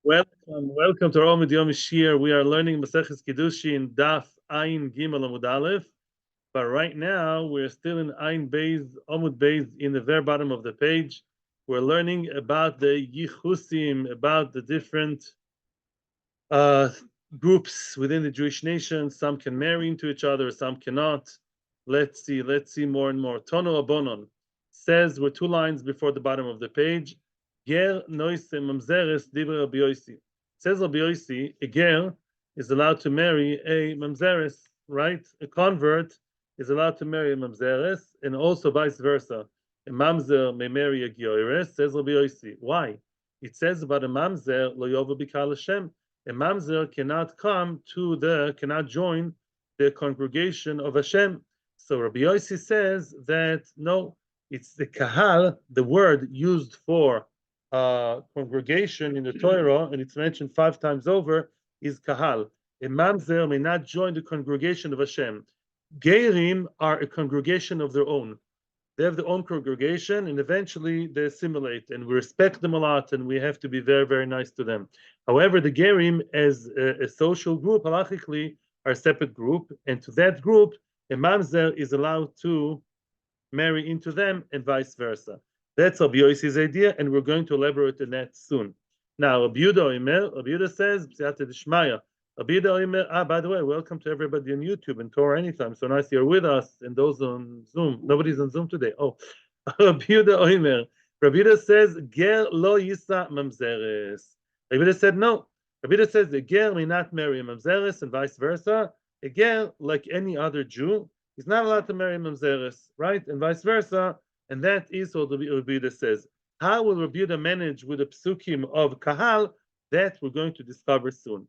Welcome to our Amud Yomi Shiur. We are learning Maseches Kiddushin Daf Ayin Gimel Amud Aleph, but right now we're still in Ayin Beis Amud Beis in the very bottom of the page. We're learning about the Yichusim, about the different uh, groups within the Jewish nation. Some can marry into each other, some cannot. Let's see more and more. Tono Abonon says we're 2 lines before the bottom of the page. Ger noise mamzeres divrei Rabbi Yosi. Says Rabbi Yosi, a ger is allowed to marry a mamzeres, right? A convert is allowed to marry a mamzeres, and also vice versa. A mamzer may marry a gioires, says Rabbi Yosi. Why? It says about a mamzer lo yovo bikal Hashem. A mamzer cannot cannot join the congregation of Hashem. So Rabbi Yossi says that no, it's the kahal, the word used for congregation in the Torah, and it's mentioned 5 times over, is kahal. A mamzer may not join the congregation of Hashem. Gerim are a congregation of their own. They have their own congregation, and eventually they assimilate, and we respect them a lot, and we have to be very, very nice to them. However, the Gerim, as a social group, halachically, are a separate group, and to that group, a mamzer is allowed to marry into them, and vice versa. That's Rabbi Yossi's idea, and we're going to elaborate on that soon. Now, Rabbi Yehuda says, B'siyata d'shmaya. Rabbi Yehuda, by the way, welcome to everybody on YouTube and Torah Anytime. So nice you're with us, and those on Zoom. Nobody's on Zoom today. Oh, Rabbi Yehuda says, Ger lo yisa mamzeres. Rabbi Yehuda said no. Rabbi Yehuda says the ger may not marry a mamzeres, and vice versa. A ger, like any other Jew, is not allowed to marry a mamzeres, right? And vice versa. And that is what Rabbi Yehuda says. How will Rabbi Yehuda manage with the psukim of kahal? That we're going to discover soon.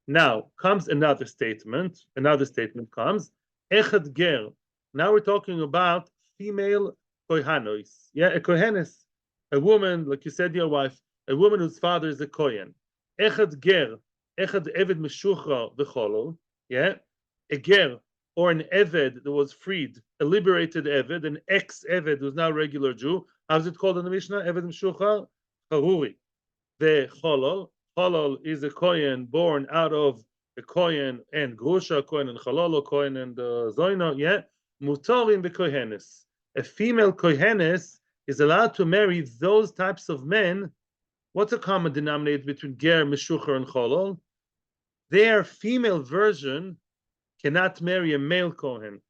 Now comes another statement. Another statement comes. Echad ger. Now we're talking about female Kohanos. Yeah, a Kohenes. A woman, like you said, your wife, a woman whose father is a Kohen. Echad ger. Echad eved meshuchra v'cholol. Yeah. A ger, or an eved that was freed, a liberated eved, an ex-eved who's now a regular Jew. How's it called in the Mishnah? Eved meshuchra? Haruri. The cholol. Cholol is a kohen born out of a kohen and grusha, kohen and chololo, kohen and zoino. Yeah, mutorim bekohenes. A female kohenes is allowed to marry those types of men. What's a common denominator between ger, meshucher, and cholol? Their female version cannot marry a male kohen.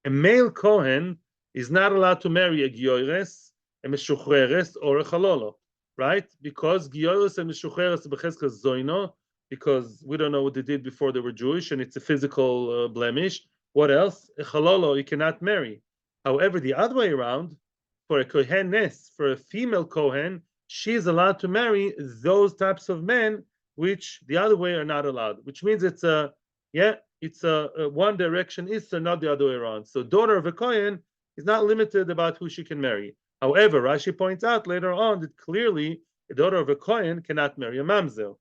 A male kohen is not allowed to marry a gioires, a meshucheres, or a chololo. Right? Because Gioros and Meshucheres Becheskas Zoino, because we don't know what they did before they were Jewish, and it's a physical blemish. What else? A Chalolo, you cannot marry. However, the other way around, for a Kohenes, for a female Kohen, she's allowed to marry those types of men, which the other way are not allowed. Which means it's a one direction is not the other way around. So daughter of a Kohen is not limited about who she can marry. However, Rashi points out later on that clearly a daughter of a Kohen cannot marry a mamzer,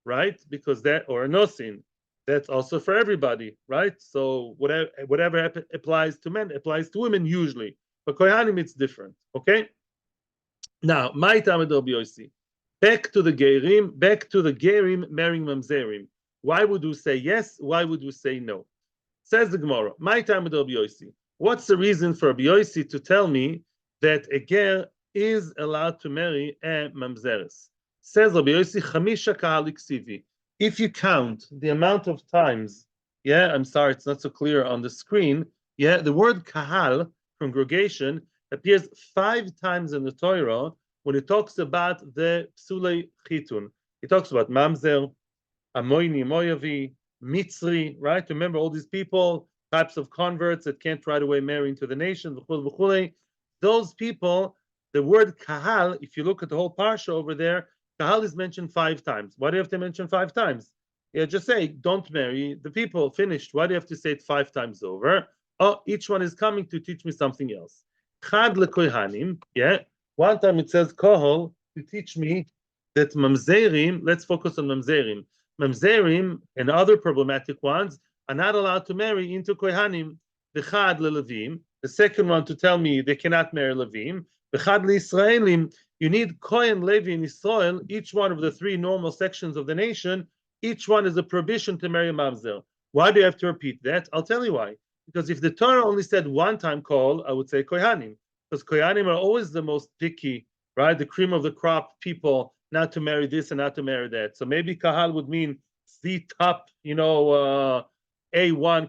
right? Because that, or a nosin, that's also for everybody, right? So whatever applies to men applies to women usually. But Kohanim, it's different, okay? Now, my Tamid Rabbi Yossi. Back to the Gerim marrying mamzerim. Why would we say yes? Why would we say no? Says the Gemara, my Tamid Rabbi Yossi. What's the reason for Rabbi Yossi to tell me that a ger is allowed to marry a mamzeres? Says Rabbi Yossi, Chamisha kahalik sivi. If you count the amount of times, yeah, I'm sorry, it's not so clear on the screen. Yeah, the word kahal, congregation, appears 5 times in the Torah when it talks about the psulei chitun. It talks about mamzer, amoini, moyavi, mitzri, right? Remember all these people, types of converts that can't right away marry into the nation, those people, the word kahal, if you look at the whole parsha over there, kahal is mentioned 5 times. Why do you have to mention 5 times? Yeah, just say, don't marry the people, finished. Why do you have to say it 5 times over? Oh, each one is coming to teach me something else. Chad lekohanim, yeah. One time it says kohol to teach me that mamzerim, let's focus on mamzerim. Mamzerim and other problematic ones are not allowed to marry into kohanim. The chad lelevim. The second one to tell me they cannot marry Levim. B'chad Israelim, You need Kohen, Levi, and Israel, each one of the three normal sections of the nation, each one is a prohibition to marry a mamzer. Why do you have to repeat that? I'll tell you why. Because if the Torah only said one time call, I would say Kohanim. Because Kohanim are always the most picky, right? The cream of the crop people, not to marry this and not to marry that. So maybe Kahal would mean the top, A1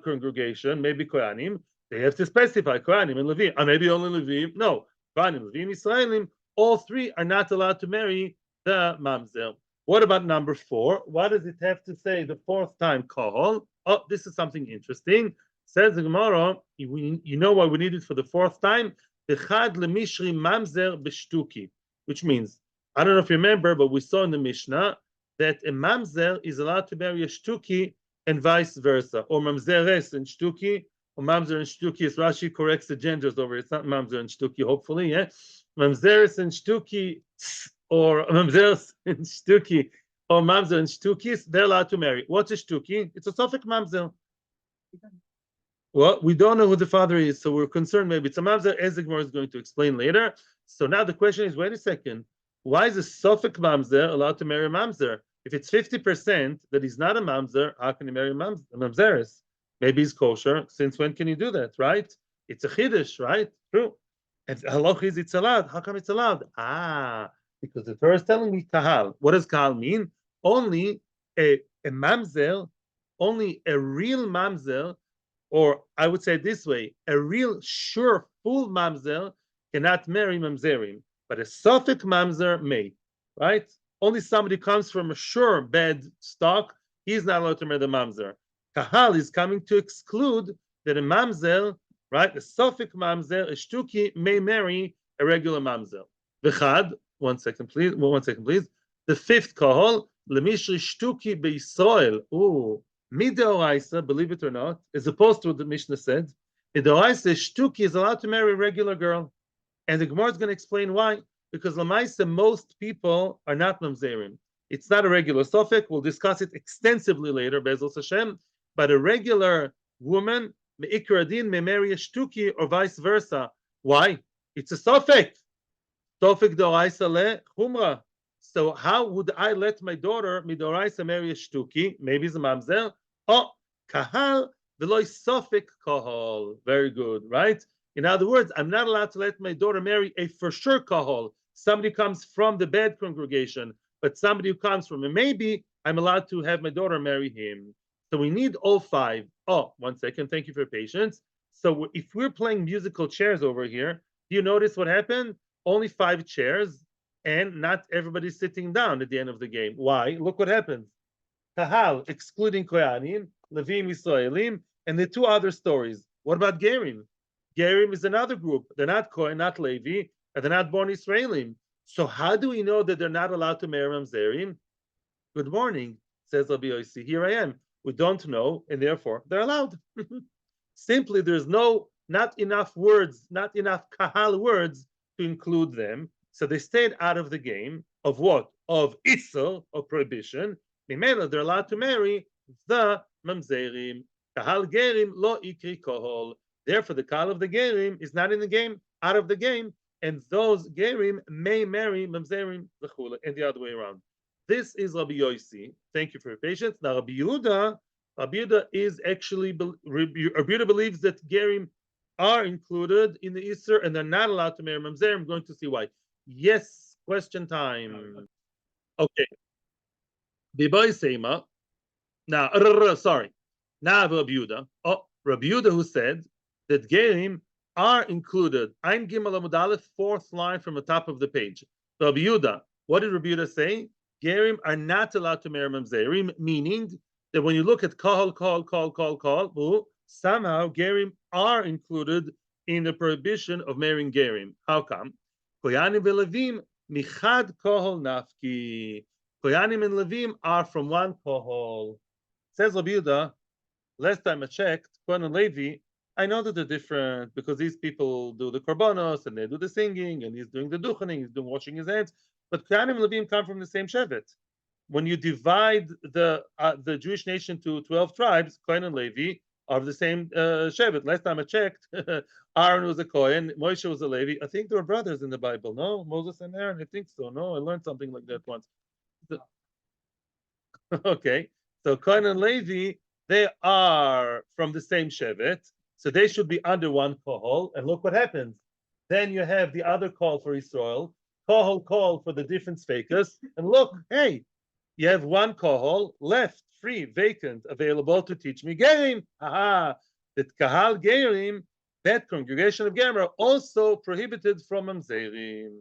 congregation, maybe Kohanim. They have to specify Kohanim and Levim. Or maybe only Levim. No, Kohanim, Levim, Israelim, all three are not allowed to marry the mamzer. What about number 4? What does it have to say the 4th time kahal? Oh, this is something interesting. Says the Gemara, you know why we need it for the 4th time? Bechad lemishri mamzer b'shtuki, which means, I don't know if you remember, but we saw in the Mishnah that a mamzer is allowed to marry a shtuki and vice versa, or mamzeres and shtuki, or mamzer and shtuki. As Rashi corrects the genders over, it's not mamzer and shtuki, hopefully, yeah. Mamzeres and shtuki, or mamzeres and shtuki, or mamzer and shtukis, they're allowed to marry. What's a shtuki? It's a suffix mamzer. Well, we don't know who the father is, so we're concerned maybe it's a mamzer, as the Gemara is going to explain later. So now the question is, wait a second, why is a suffix mamzer allowed to marry a mamzer? If it's 50% that he's not a mamzer, how can he marry a mamzeres? Maybe he's kosher. Since when can you do that, right? It's a chiddush, right? True. And halach is it's allowed. How come it's allowed? Because the Torah is telling me kahal. What does kahal mean? Only a mamzer, only a real mamzer, or I would say it this way, a real sure full mamzer cannot marry mamzerim, but a suffix mamzer may, right? Only somebody comes from a sure bad stock, he's not allowed to marry the mamzer. Kahal is coming to exclude that a mamzer, right, a suffix mamzer, a shtuki, may marry a regular mamzer. V'chad, 1 second please, 1 second please. The 5th kahal, lemishri shtuki beYisrael. Ooh, midoraisa, believe it or not, as opposed to what the Mishnah said, midoraisa shtuki is allowed to marry a regular girl. And the Gemara is going to explain why. Because lamaisa, most people are not mamzerim. It's not a regular suffix. We'll discuss it extensively later, Bezos Hashem. But a regular woman, me'ikar adin, may marry a shtuki or vice versa. Why? It's a suffix. Suffix doraisa le chumra. So how would I let my daughter midoraisa marry a shtuki? Maybe it's a mamzer. Oh, kahal v'loy suffix kahal. Very good, right? In other words, I'm not allowed to let my daughter marry a for sure kahal. Somebody comes from the bad congregation, but somebody who comes from a maybe, I'm allowed to have my daughter marry him. So we need all 5. Oh, 1 second. Thank you for your patience. So if we're playing musical chairs over here, do you notice what happened? Only 5 chairs, and not everybody's sitting down at the end of the game. Why? Look what happens. Kahal, excluding Kohanim, Levim, Israelim, and the 2 other stories. What about Gerim? Gerim is another group. They're not Kohen, not Levi, and they're not born Israelim. So how do we know that they're not allowed to marry mamzerim? Good morning, says Rabbi Yossi. Here I am. We don't know, and therefore they're allowed. Simply, there's not enough words, not enough kahal words to include them. So they stayed out of the game of what? Of isur, of prohibition. Mimela, they're allowed to marry the mamzerim. Kahal gerim lo ikri kohol. Therefore, the kahal of the gerim is not in the game, out of the game, and those gerim may marry mamzerim l'chula, and the other way around. This is Rabbi Yossi. Thank you for your patience. Now, Rabbi Yehuda is actually, Rabbi Yehuda believes that gerim are included in the Isser and they're not allowed to marry mamzer. I'm going to see why. Yes, question time. Okay. Bibai Seima. Now, sorry. Now, Rabbi Yehuda. Oh, Rabbi Yehuda who said that gerim are included. Ein Gimel Amud Aleph, 4th line from the top of the page. Rabbi Yehuda. What did Rabbi Yehuda say? Gerim are not allowed to marry mamzerim, meaning that when you look at kahal, somehow gerim are included in the prohibition of marrying gerim. How come? Kohanim v'levim michad kahal nafki. Kohanim and levim are from one kahal. Says Rabbi Yehuda, last time I checked, Kohen and Levi, I know that they're different because these people do the korbanos and they do the singing, and he's doing the duchening, he's doing washing his hands. But Kohanim and Levim come from the same shevet. When you divide the Jewish nation to 12 tribes, Kohen and Levi, of the same Shevet. Last time I checked, Aaron was a Kohen, Moshe was a Levi. I think they were brothers in the Bible. No, Moses and Aaron. I think so. No, I learned something like that once. Okay, so Kohen and Levi, they are from the same Shevet, so they should be under one kohol. And look what happens. Then you have the other call for Israel, kohol call for the different sfekas, and look, hey, you have one kohol left, free, vacant, available to teach me gerim. Aha, that kahal gerim, that congregation of gerim, are also prohibited from mamzerim.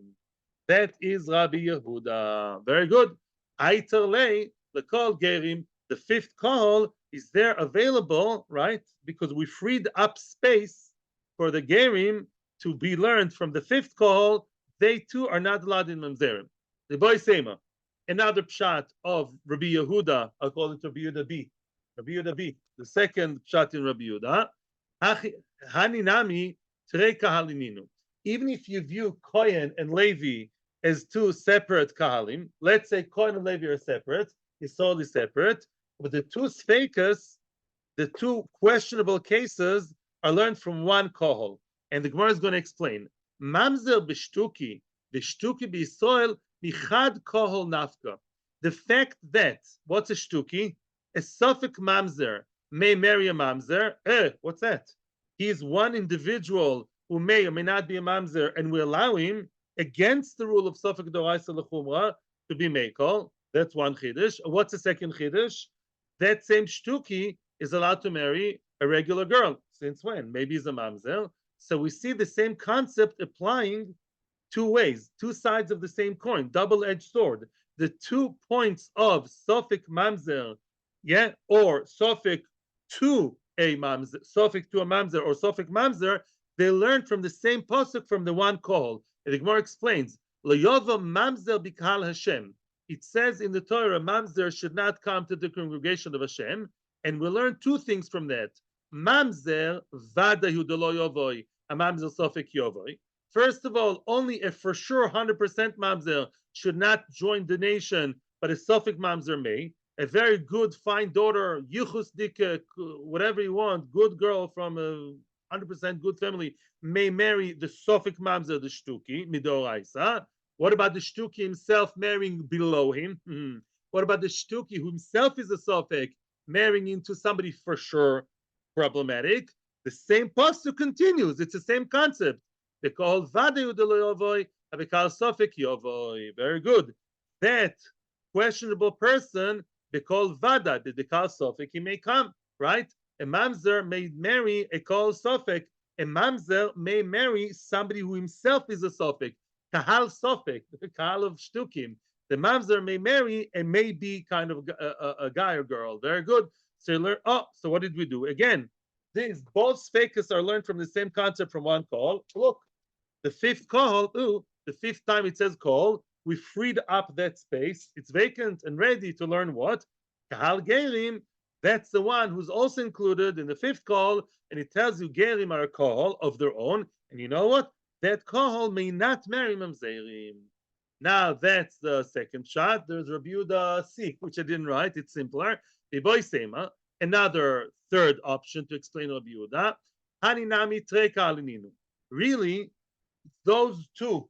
That is Rabbi Yehuda. Very good. Aiter lei, the call gerim, the fifth call is there available, right? Because we freed up space for the gerim to be learned from the fifth call. They too are not allowed in mamzerim. The boy sema. Another pshat of Rabbi Yehuda, I'll call it Rabbi Yehuda B. Rabbi Yehuda B, the second pshat in Rabbi Yehuda. Haninami trei kahalininu. Even if you view Kohen and Levi as two separate kahalim, let's say Kohen and Levi are separate, is solely separate, but the two sfekas, the two questionable cases, are learned from one kohol. And the Gemara is going to explain. Mamzer b'shtuki, b'shtuki b'Yisrael, michad kohol nafka. The fact that, what's a shtuki? A suffik mamzer may marry a mamzer. What's that? He is one individual who may or may not be a mamzer, and we allow him, against the rule of suffik doraisa l'chumra, to be meikol. That's one chiddush. What's the second chiddush? That same shtuki is allowed to marry a regular girl. Since when? Maybe he's a mamzer. So we see the same concept applying two ways, two sides of the same coin, double-edged sword. The 2 points of Sofik Mamzer, yeah, or Sofik to a Mamzer, Sofik to a Mamzer, or Sofik Mamzer, they learn from the same pasuk from the one call. And the Gemara explains, L'yova Mamzer b'kahal Hashem. It says in the Torah, Mamzer should not come to the congregation of Hashem, and we learn two things from that. Mamzer vada yudelo yovoi, a Mamzer Sofik yovoi. First of all, only a for sure 100% mamzer should not join the nation, but a Suffolk mamzer may. A very good, fine daughter, yichus dike, whatever you want, good girl from a 100% good family, may marry the Suffolk mamzer, the shtuki, midoraisa. What about the shtuki himself marrying below him? What about the shtuki who himself is a Suffolk, marrying into somebody for sure problematic? The same pasuk continues. It's the same concept. They call Vada Yudeloyovoi, and they call Sofik Yovoi. Very good. That questionable person, they call Vada. They call Sofik, he may come, right? A mamzer may marry a call Sofik. A mamzer may marry somebody who himself is a Sofik. Kahal Sofik, the Kahal of Shtukim. The mamzer may marry and may be kind of a guy or girl. Very good. So you learn, so what did we do? Again, these both sfekas are learned from the same concept from one call. Look. The fifth call, the fifth time it says call, we freed up that space. It's vacant and ready to learn what? Kahal Gerim, that's the one who's also included in the fifth call, and it tells you Gerim are a call of their own. And you know what? That call may not marry mamzerim. Now that's the second shot. There's Rabbi Yehuda C, which I didn't write. It's simpler. Boy Sema, another third option to explain Rabbi Yehuda. Haninami tre kalininu. Really, those two,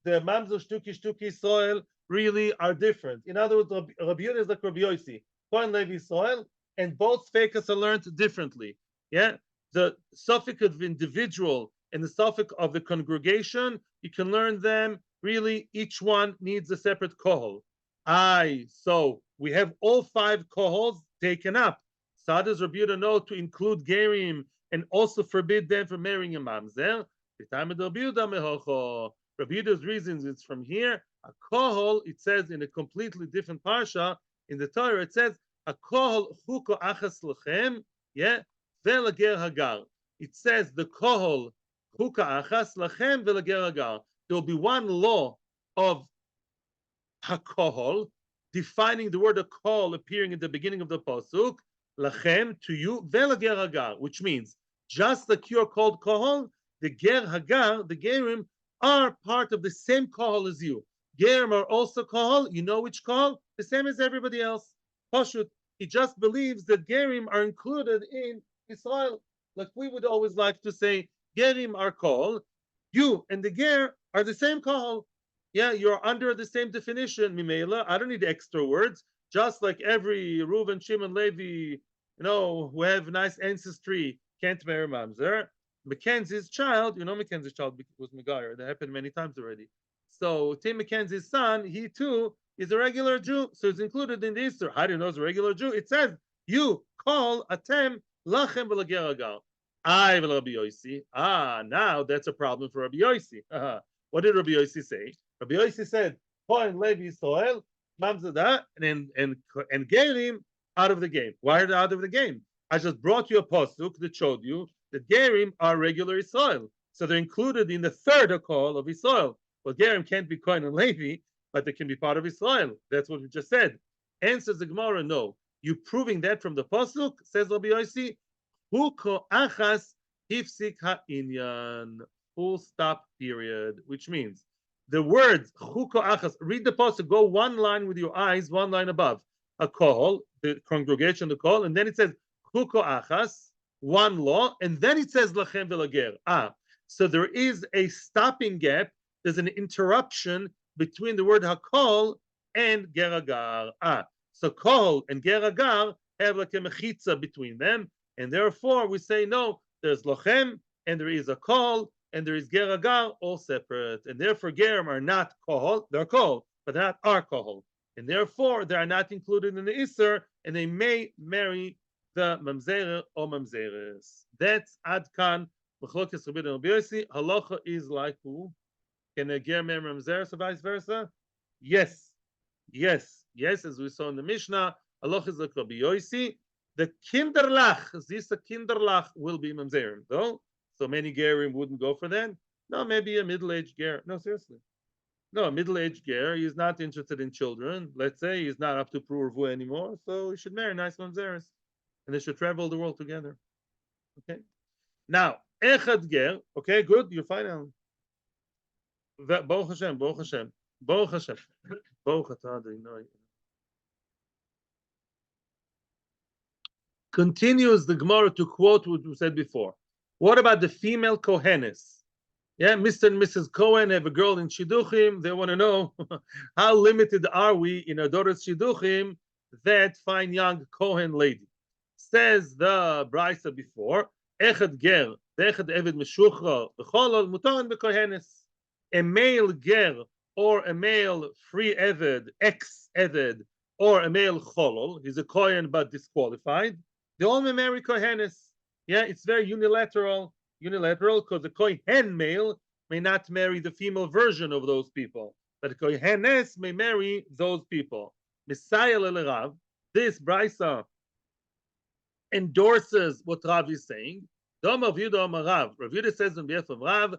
the mamzer shtuki soil, really are different. In other words, Rabbi Yehuda is like Rabbi Yossi, Kohen Levi soil, and both fekas are learned differently. Yeah, the suffix of individual and the suffix of the congregation, you can learn them. Really, each one needs a separate kohol. So we have all 5 kohols taken up. So how does Rabbi Yehuda know to include gerim and also forbid them from marrying a mamzer? The time of Rabbi Yehuda's reasons is from here. A kohol, it says in a completely different parsha in the Torah, it says a kohol chuko achas lechem, yeah, velager hagar. It says the kohol chuka achas lechem velager hagar. There will be one law of hakohol, defining the word kohol appearing at the beginning of the pasuk, lachem to you, velager hagar, which means just like you're called kohol, the ger hagar, the gerim, are part of the same kohol as you. Gerim are also kohol. You know which kohol? The same as everybody else. Pashut, he just believes that gerim are included in Israel. Like we would always like to say, Gerim are called. You and the Ger are the same call. Yeah, you're under the same definition, Mimela. I don't need extra words. Just like every Reuven, Shimon, Levi, who have nice ancestry, can't marry Mamzer. Mackenzie's child, Mackenzie's child was Megayer. That happened many times already. So Tim Mackenzie's son, he too is a regular Jew. So it's included in the Easter. How do you know it's a regular Jew? It says, you call Atem Lachem V'Lageragal. I will Rabbi Yossi. Now that's a problem for Rabbi Yossi. What did Rabbi Yossi say? Rabbi Yossi said, Kohen Levi Israel, Mamzada, and Gerim out of the game. Why are they out of the game? I just brought you a pasuk that showed you that Gerim are regular Israel. So they're included in the third call of Israel. Well, Gerim can't be Kohen and Levi, but they can be part of Israel. That's what we just said. Answers the Gemara, no. You proving that from the pasuk, says Rabbi Yossi, Huko achas hifsik ha'inyan. Full stop period, which means the words chuko achas, read the pasuk, go one line with your eyes, one line above. A call, the congregation, the call, and then it says chuko achas, one law, and then it says lachem v'lager. So there is a stopping gap, there's an interruption between the word hakol and geragar. So kol and geragar have like a mechitza between them, and therefore we say no, there's lochem, and there is a kol, and there is geragar, all separate. And therefore gerim are not kohol, they're kol, but they're not our kohol. And therefore they are not included in the Isser, and they may marry the mamzer or mamzeres. That's adkan. Machlokes Rabbi and Rabbi Yossi. Halacha is like who? Can a ger marry mamzeres or vice versa? Yes. As we saw in the Mishnah, halacha is like Rabbi Yossi. The kinderlach, this kinderlach will be mamzerim, though. So many gerim wouldn't go for that. No, maybe a middle-aged ger. No, seriously. No, a middle-aged ger, he's not interested in children. Let's say he's not up to pruvu anymore, so he should marry nice mamzeres. And they should travel the world together. Okay? Now, echad ger, okay, good, you're fine now. Baruch Hashem, Baruch Hashem, Baruch Hashem. Baruch Hashem. Continues the Gemara to quote what we said before. What about the female Kohanos? Yeah, Mr. and Mrs. Cohen have a girl in Shidduchim. They want to know how limited are we in our daughter's Shidduchim, that fine young Cohen lady. Says the Brisa before, Echad ger, Echad eved meshuchra, v'cholol mutar bekohenes. A male ger or a male free eved, ex-eved, or a male cholol, he's a Kohen but disqualified, they all may marry Kohanos. Yeah, it's very unilateral because the Kohen male may not marry the female version of those people, but the Kohanes may marry those people. Messiah Rav, this Brisa endorses what Rav is saying. Rav Yudah says on behalf of Rav,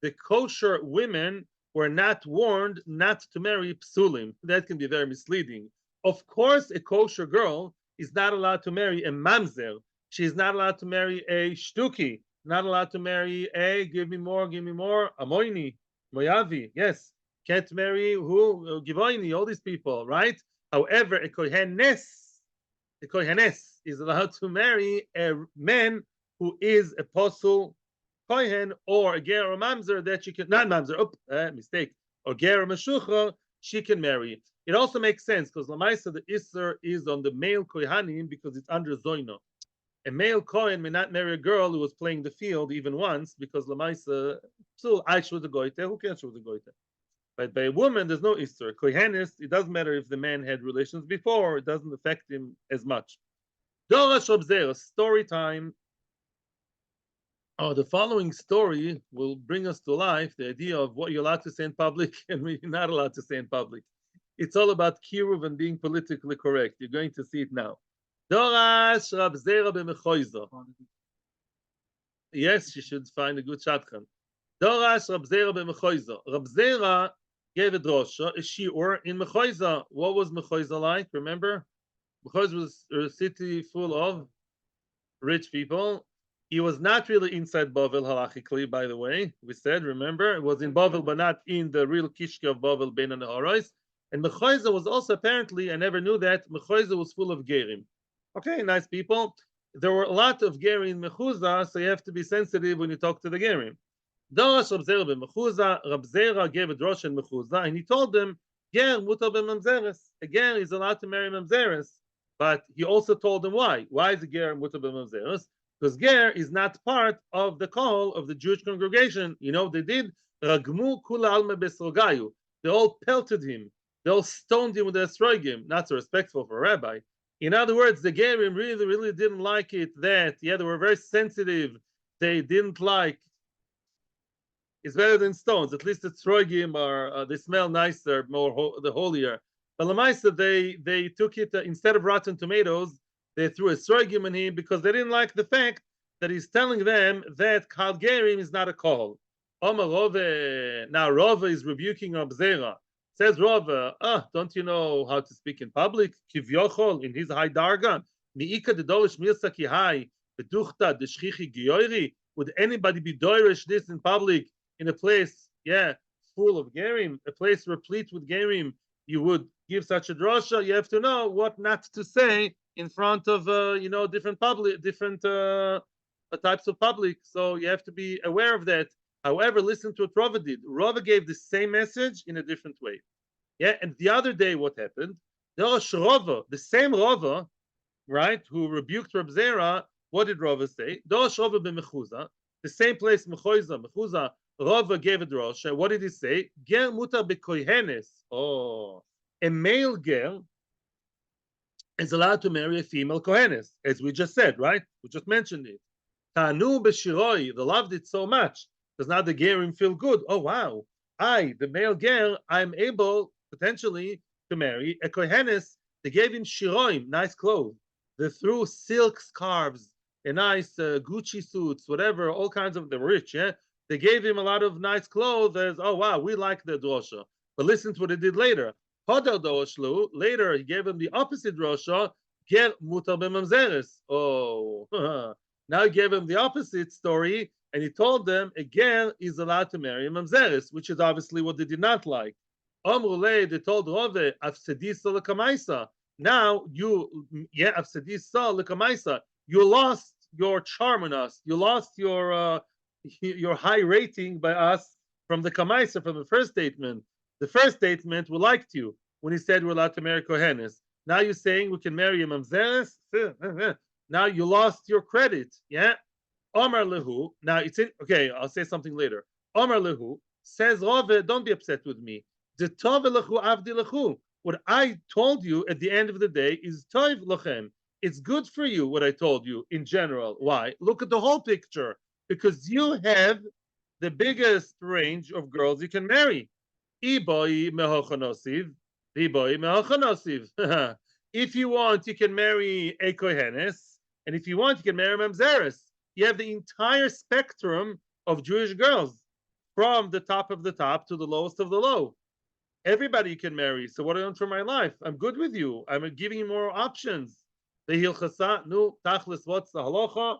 the kosher women were not warned not to marry psulim. That can be very misleading. Of course, a kosher girl is not allowed to marry a mamzer. She's not allowed to marry a shtuki. Not allowed to marry a give me more, a moini, moyavi. Yes, can't marry who givoini. All these people, right? However, a kohenes is allowed to marry a man who is a posel kohen or a ger or mamzer that she can not mamzer. Mistake. Or ger or meshucha she can marry. It also makes sense because Lamaisa, the Isser is on the male Kohanim because it's under Zoino. A male Kohen may not marry a girl who was playing the field even once because Lamaisa, so Aish was a Goite, who cares who was a Goite? But by a woman, there's no Isser. Kohanis, it doesn't matter if the man had relations before, it doesn't affect him as much. Dora Shobzer, story time. The following story will bring us to life the idea of what you're allowed to say in public and what you're not allowed to say in public. It's all about kiruv and being politically correct. You're going to see it now. Dorash Rab Zera b'mechoizo. Yes, she should find a good shadchan. Dorash Rab Zera b'mechoizo. Rab Zera gave a drosha, a shiur in mechoizo. What was mechoizo like? Remember? Mechoizo was a city full of rich people. He was not really inside Bavel halachically, by the way. We said, remember, it was in Bavel, but not in the real kishke of Bavel, Ben and Horois. And Mechoiza was also apparently, I never knew that, Mechoiza was full of gerim. Okay, nice people. There were a lot of gerim in Mechuza, so you have to be sensitive when you talk to the gerim. Darash Rab Zera ben Mechuza, Rab Zera gave a drosh in Mechuza, and he told them, Ger mutar ben mamzeres. A ger is allowed to marry mamzeres. But he also told them why. Why is a ger mutar ben mamzeres? Because ger is not part of the call of the Jewish congregation. You know, they did ragmu kula alma besrogayu. They all pelted him. They all stoned him with their strogim. Not so respectful for a rabbi. In other words, the gerim really, really didn't like it that, yeah, they were very sensitive. They didn't like, it's better than stones. At least the trogim are they smell nicer, more the holier. But Lamaisa, they took it instead of rotten tomatoes, they threw a trogim in him because they didn't like the fact that he's telling them that kal gerim is not a call. Omar Rove, now Rove is rebuking Abzera. Says Rove, don't you know how to speak in public? Kivyochol in his high darga. Miika de dorish mirsa ki high, beduchta de shchichi giyoiri. Would anybody be doirish this in public? In a place, yeah, full of gerim, a place replete with gerim, you would give such a drosha. You have to know what not to say in front of, different public, different types of public. So you have to be aware of that. However, listen to what Rava did. Rava gave the same message in a different way. Yeah, and the other day, what happened? There was Rava, the same Rava, right, who rebuked Reb Zera. What did Rava say? There was Rava b'Mechuza, the same place, Mechuza, Rava gave a drosha. What did he say? Ger mutar bekohenes. Oh, a male girl is allowed to marry a female kohenes, as we just said, right? We just mentioned it. Tanu b'shiroi, they loved it so much because now the gerim feel good. Oh wow, the male girl, I'm able potentially to marry a kohenes. They gave him shiroim, nice clothes. They threw silk scarves, a nice Gucci suits, whatever, all kinds of. They're rich, yeah. They gave him a lot of nice clothes. As oh wow, we like the drosha. But listen to what he did later. Later he gave him the opposite drosha. Ger mutar b'mamzeres. Oh, now he gave him the opposite story, and he told them a ger is allowed to marry a mamzeres, which is obviously what they did not like. Omrule, they told Rove, afsedisa lekamaisa. Now afsedisa lekamaisa. You lost your charm on us. You lost your high rating by us from the Kamaisa, from the first statement. The first statement, we liked you when he said we're allowed to marry Kohenes. Now you're saying we can marry a Mamzeres? Now you lost your credit. Yeah? Omar Lehu. Now it's in, okay, I'll say something later. Omar Lehu says, Rove, don't be upset with me. The Tov Lechu Avdi Lechu. What I told you at the end of the day is Tov Lochem. It's good for you, what I told you in general. Why? Look at the whole picture. Because you have the biggest range of girls you can marry. If you want, you can marry a kohenes, and if you want, you can marry mamzeres. You have the entire spectrum of Jewish girls, from the top of the top to the lowest of the low. Everybody you can marry. So what do I want for my life? I'm good with you. I'm giving you more options. The hilchasa, nu tachlis, what's the halacha?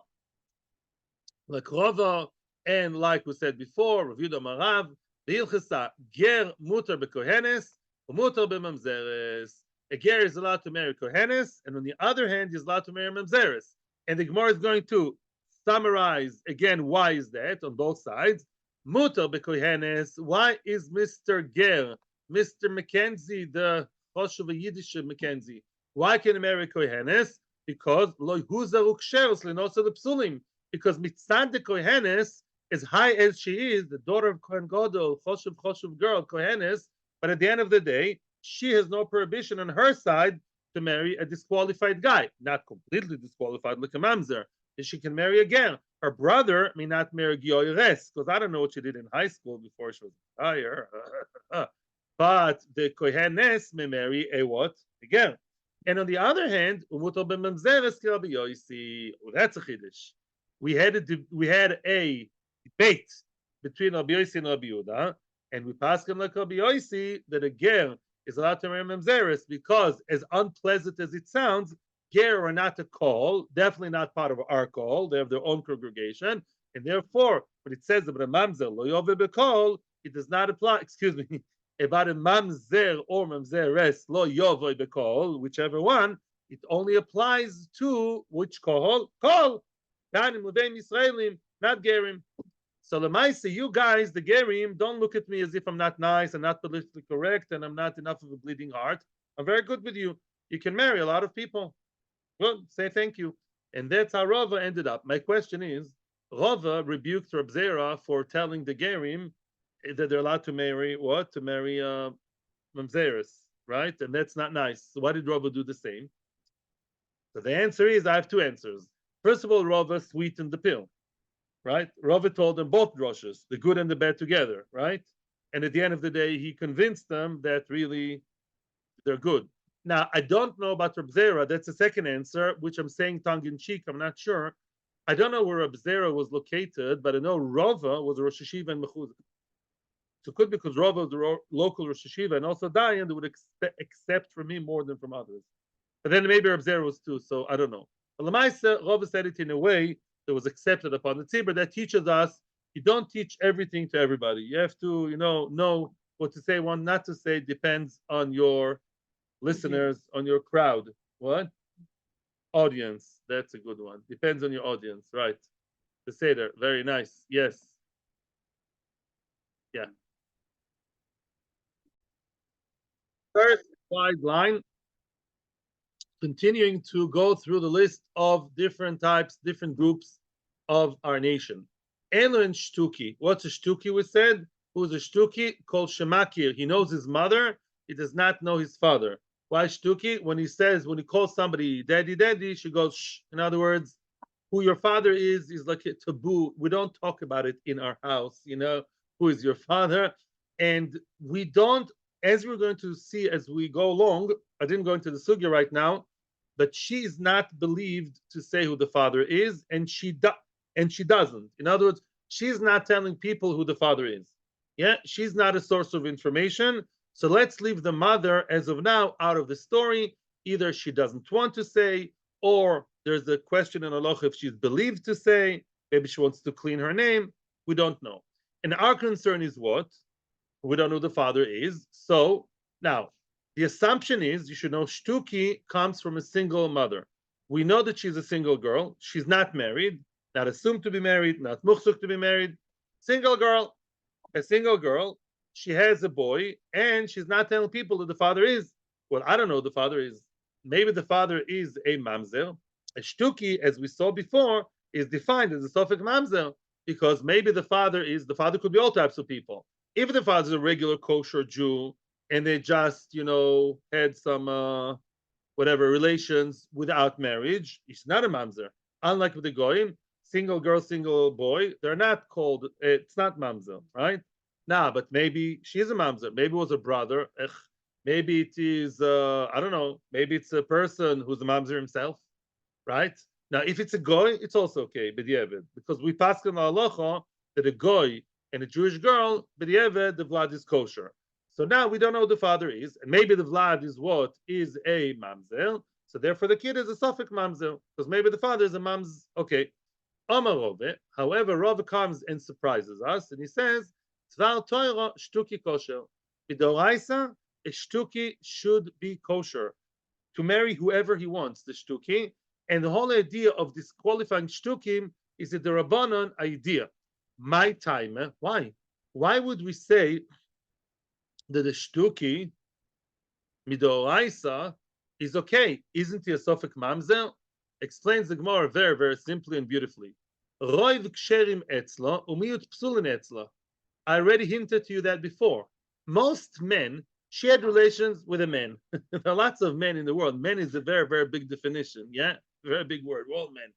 Like Rava, and like we said before, Rav Yudah Marav, B'ilchasa, ger mutar bekohenes, mutar b'mamzeres. A ger is allowed to marry kohenes, and on the other hand, he's allowed to marry mamzeres. And the Gemara is going to summarize again why is that on both sides. Mutar bekohenes. Why is Mr. Ger, Mr. Mackenzie, the Choshev Yiddish Mackenzie? Why can he marry kohenes? Because lo yhuzaruk sheros lenosa the psulim. Because mitzad the kohenes, as high as she is, the daughter of Kohen Gadol, Choshev girl, kohenes, but at the end of the day, she has no prohibition on her side to marry a disqualified guy. Not completely disqualified, like a mamzer. She can marry again. Her brother may not marry Gioires, because I don't know what she did in high school before she was higher. But the kohenes may marry a what? Again. And on the other hand, that's a chiddush. We had a debate between Rabbi Yossi and Rabbi Yehuda, and we passed him like Rabbi Yossi that a ger is allowed to marry mamzeres because, as unpleasant as it sounds, ger are not a call, definitely not part of our call. They have their own congregation, and therefore, when it says that a mamzer lo yove bekol, it does not apply. Excuse me, about a mamzer or mamzeres lo yovoy bekol, whichever one, it only applies to which kohol? Kol. Ganim Leveim Yisraelim, not Gerim. So Lemaisa, you guys, the Gerim, don't look at me as if I'm not nice and not politically correct and I'm not enough of a bleeding heart. I'm very good with you. You can marry a lot of people. Good, say thank you. And that's how Rava ended up. My question is, Rava rebuked Reb Zera for telling the Gerim that they're allowed to marry what? To marry mamzeris, right? And that's not nice. So why did Rava do the same? So the answer is, I have two answers. First of all, Rava sweetened the pill, right? Rava told them both drushes, the good and the bad together, right? And at the end of the day, he convinced them that really they're good. Now, I don't know about Reb Zera. That's the second answer, which I'm saying tongue in cheek. I'm not sure. I don't know where Reb Zera was located, but I know Rava was a Rosh Hashiva in Mechuzah. So it could be because Rava was the local Rosh Hashiva, and also Dayan, they would accept from him more than from others. But then maybe Reb Zera was too, so I don't know. But Lamaisa, Rava said it in a way that was accepted upon the tzibur. That teaches us you don't teach everything to everybody. You have to, know what to say, what not to say. Depends on your listeners, on your crowd. What? Audience. That's a good one. Depends on your audience, right? The Seder. Very nice. Yes. Yeah. First wide line, continuing to go through the list of different types, different groups of our nation. Elu and Shtuki. What's a Shtuki, we said? Who's a Shtuki? Called Shemakir. He knows his mother. He does not know his father. Why Shtuki? When he calls somebody daddy, daddy, she goes, shh. In other words, who your father is like a taboo. We don't talk about it in our house, who is your father. And we don't, as we're going to see as we go along, I didn't go into the sugya right now, but she is not believed to say who the father is, and she doesn't. In other words, she's not telling people who the father is. Yeah, she's not a source of information. So let's leave the mother, as of now, out of the story. Either she doesn't want to say, or there's a question in Allah if she's believed to say. Maybe she wants to clean her name. We don't know. And our concern is what? We don't know who the father is. So now, the assumption is, you should know, Shtuki comes from a single mother. We know that she's a single girl. She's not married, not assumed to be married, not muhsuk to be married. Single girl. A single girl. She has a boy, and she's not telling people who the father is. Well, I don't know who the father is. Maybe the father is a mamzer. A shtuki, as we saw before, is defined as a sofek mamzer, because maybe the father could be all types of people. If the father is a regular kosher Jew, and they just, had some whatever relations without marriage, he's not a mamzer. Unlike with the goyim, single girl, single boy, they're not called. It's not mamzer, right? Nah, but maybe she's a mamzer. Maybe it was a brother. Maybe it is, I don't know. Maybe it's a person who's a mamzer himself, right? Now, if it's a goy, it's also okay, b'diavad, because we pass on halacha that a goy and a Jewish girl, b'diavad, the vlad is kosher. So now we don't know who the father is, and maybe the vlad is what is a mamzer. So therefore, the kid is a suffix mamzer, because maybe the father is a mamz. Okay. Amar Rove. However, Rove comes and surprises us, and he says, Tvar Torah shtuki kosher. Bidoraisa, a shtuki should be kosher to marry whoever he wants, the shtuki. And the whole idea of disqualifying shtukim is a derabanan idea. My time, why? Why would we say that the shtuki midoraisa is okay? Isn't he a sofek mamzer? Explains the Gemara very, very simply and beautifully. Roiv ksherim etzla umiyut psulin etzla. I already hinted to you that before. Most men shared relations with a man. There are lots of men in the world. Men is a very, very big definition. Yeah, very big word. All men.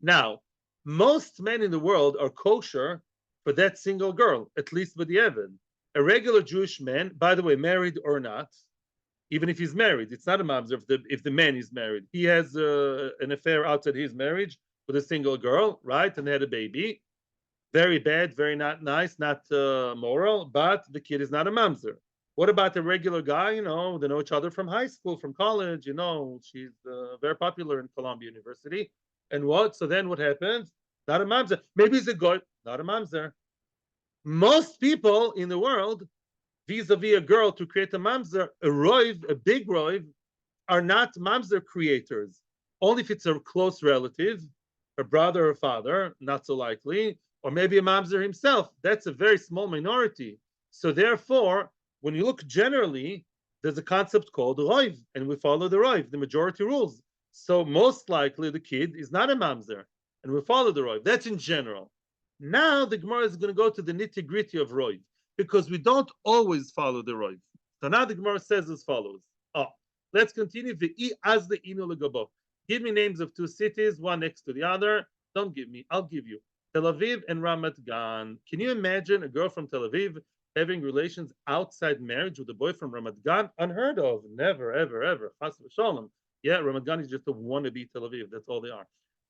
Now, most men in the world are kosher for that single girl, at least with the Evan. A regular Jewish man, by the way, married or not, even if he's married, it's not a mamzer if the man is married. He has an affair outside his marriage with a single girl, right? And they had a baby. Very bad, very not nice, not moral, but the kid is not a mamzer. What about the regular guy? They know each other from high school, from college. She's very popular in Columbia University. And what? So then what happens? Not a mamzer. Maybe he's a goy, not a mamzer. Most people in the world, vis-a-vis a girl to create a mamzer, a roiv, a big roiv, are not mamzer creators. Only if it's a close relative, a brother or father, not so likely, or maybe a mamzer himself. That's a very small minority. So therefore, when you look generally, there's a concept called roiv, and we follow the roiv, the majority rules. So most likely the kid is not a mamzer, and we follow the roiv. That's in general. Now the Gemara is going to go to the nitty gritty of roiv, because we don't always follow the roiv. So now the Gemara says as follows. Oh, let's continue. Give me names of two cities, one next to the other. Don't give me, I'll give you. Tel Aviv and Ramat Gan. Can you imagine a girl from Tel Aviv having relations outside marriage with a boy from Ramat Gan? Unheard of. Never, ever, ever. Chas v'sholom. Yeah, Ramat Gan is just a wannabe Tel Aviv. That's all they are.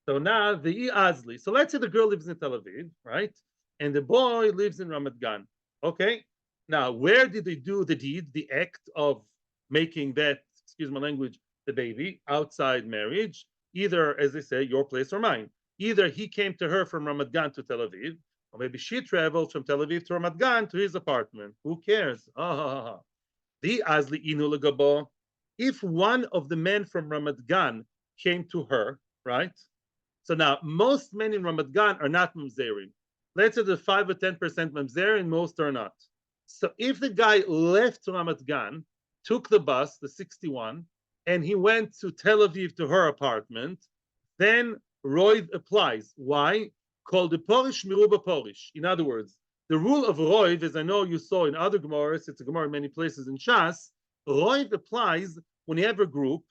So now the Azli. So let's say the girl lives in Tel Aviv, right? And the boy lives in Ramat Gan. Okay. Now, where did they do the deed, the act of making that, excuse my language, the baby outside marriage? Either, as they say, your place or mine. Either he came to her from Ramat Gan to Tel Aviv, or maybe she traveled from Tel Aviv to Ramat Gan to his apartment. Who cares? The Azli Inu Legabo. If one of the men from Ramat Gan came to her, right? So now, most men in Ramat Gan are not mamzerim. Let's say the 5 or 10% mamzerim, most are not. So if the guy left Ramat Gan, took the bus, the 61, and he went to Tel Aviv to her apartment, then roiv applies. Why? Called the porish miruba porish. In other words, the rule of roiv, as I know you saw in other Gemaras, it's a Gemara in many places in Shas, roiv applies when you have a group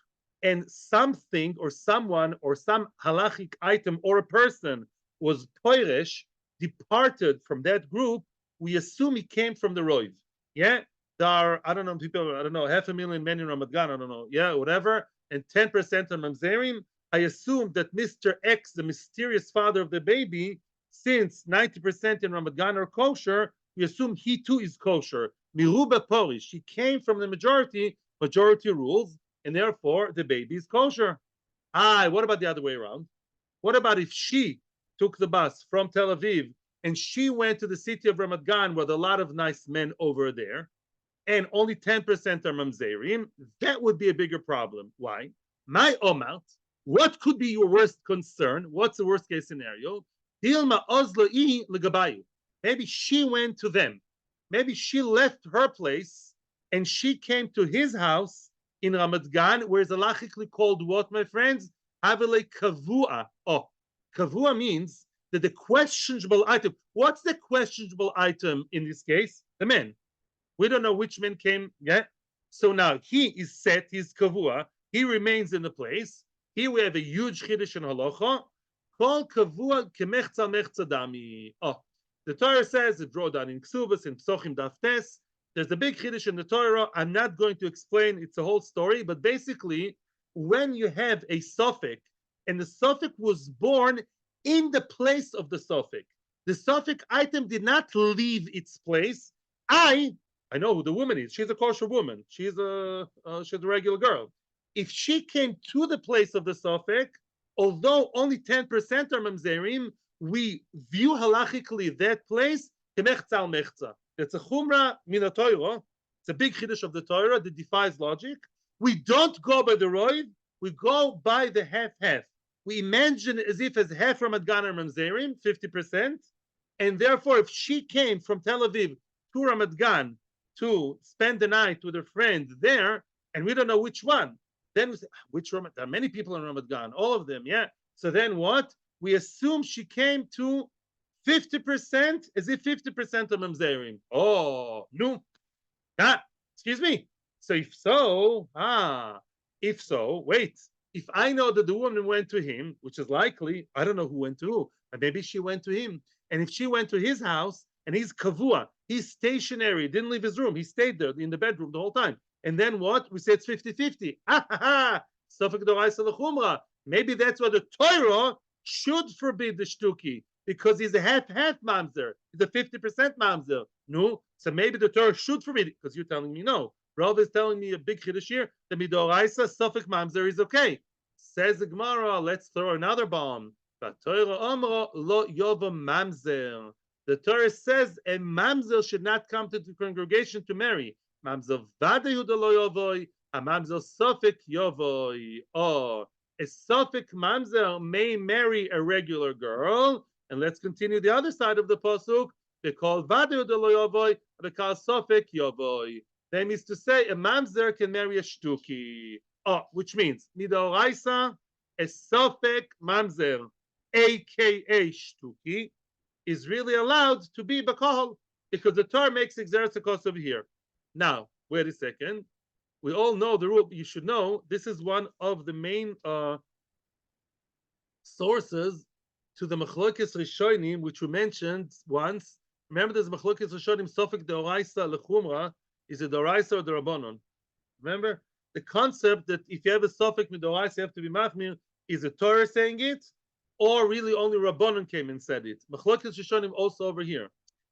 and something or someone or some halachic item or a person was poirish, departed from that group, we assume he came from the roiv. Yeah? There are, I don't know, people, I don't know, 500,000 men in Ramat Gan, I don't know, yeah, whatever, and 10% on mamzerim. I assume that Mr. X, the mysterious father of the baby, since 90% in Ramat Gan are kosher, we assume he too is kosher. Miruba porish, he came from the majority rules, and therefore the baby is kosher. What about the other way around? What about if she took the bus from Tel Aviv and she went to the city of Ramat Gan with a lot of nice men over there, and only 10% are mamzerim? That would be a bigger problem. Why? My omart, what could be your worst concern? What's the worst case scenario? Maybe she went to them. Maybe she left her place and she came to his house in Ramat Gan, where it's halachically called what, my friends? Havele kavua. Oh, kavua means that the questionable item. What's the questionable item in this case? The men. We don't know which men came yet. So now he is set, he's kavua, he remains in the place. Here we have a huge chiddush in halacha. Kol kavua kemechza mechza dami. Oh, the Torah says, it draw down in Ksubas, in Psochim Daftes. There's a big chiddush in the Torah. I'm not going to explain, it's a whole story, but basically, when you have a suffix, and the suffix was born in the place of the suffix, the suffix item did not leave its place. I know who the woman is. She's a kosher woman. She's a regular girl. If she came to the place of the suffix, although only 10% are mamzerim, we view halachically that place kemechza al mechza. It's a chumrah min Torah. It's a big chiddush of the Torah that defies logic. We don't go by the roiv. We go by the half-half. We imagine as if as half Ramat Gan are mamzerim, 50%, and therefore if she came from Tel Aviv to Ramat Gan to spend the night with her friend there, and we don't know which one, then we say, which Ramat? There are many people in Ramat Gan, all of them, yeah. So then what? We assume she came to 50%, as if 50% are mamzerim. Oh, no. Excuse me. So if so, wait. If I know that the woman went to him, which is likely, I don't know who went to who, but maybe she went to him. And if she went to his house, and he's kavua, he's stationary, didn't leave his room, he stayed there in the bedroom the whole time. And then what? We say it's 50-50. Maybe that's why the Torah should forbid the shtuki, because he's a half-half mamzer. He's a 50% mamzer. No, so maybe the Torah should forbid it, because you're telling me no. Rav is telling me a big chiddush here. The midoraisa suffix mamzer is okay. Says the Gemara, let's throw another bomb. The The Torah says a mamzer should not come to the congregation to marry. Mamzer vadayu lo yovoy, a mamzer sofik yovoy. Oh, a sofik mamzer may marry a regular girl. And let's continue the other side of the pasuk. They call vadayu lo yovoy, they call sofik yovoy. That means to say a mamzer can marry a shtuki. Oh, which means midoraisa, a sofik mamzer, aka shtuki, is really allowed to be bakahal because the Torah makes exerzakos over here. Now, wait a second. We all know the rule. You should know this is one of the main sources to the machlokes rishonim, which we mentioned once. Remember, there's machlokes rishonim sofik deoraisa lechumra. Is it deoraisa or the rabbanon? Remember the concept that if you have a sofik midoraisa, you have to be machmir. Is the Torah saying it? Or really only Rabbanon came and said it. Machlokes Rishonim also over here.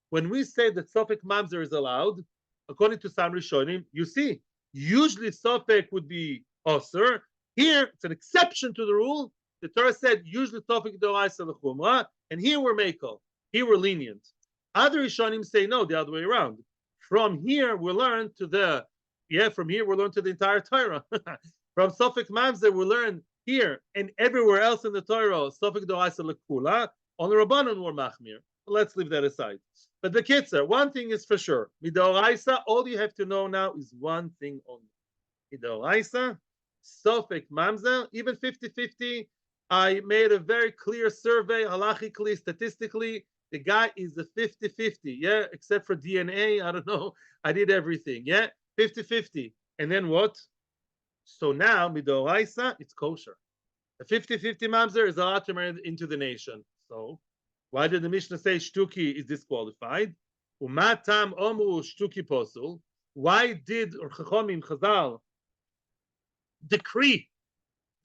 When we say that Sofek Mamzer is allowed, according to some Rishonim, you see, usually Sofek would be Osir. Here, it's an exception to the rule. The Torah said usually Sofek Doraisa L'chumra, and here we're Mekel. Here we're lenient. Other Rishonim say no, the other way around. From here, we learn to the, from here we learn to the entire Torah. From Sofek Mamzer, we learn here and everywhere else in the Torah, Sofik Doraisa Lekula, only Rabbanon were Machmir. Let's leave that aside. But the Kitzer, one thing is for sure. Midoraisa, all you have to know now is one thing only. Midoraisa, Sofik Mamzer, even 50-50. I made a very clear survey, halachically, statistically. The guy is a 50-50, except for DNA. I don't know. I did everything, 50-50. And then what? So now, midoraisa, it's kosher. A 50-50 mamzer is allowed to marry into the nation. So, why did the Mishnah say shtuki is disqualified? Umatam omru shtuki posul. Why did Chachomim Chazal decree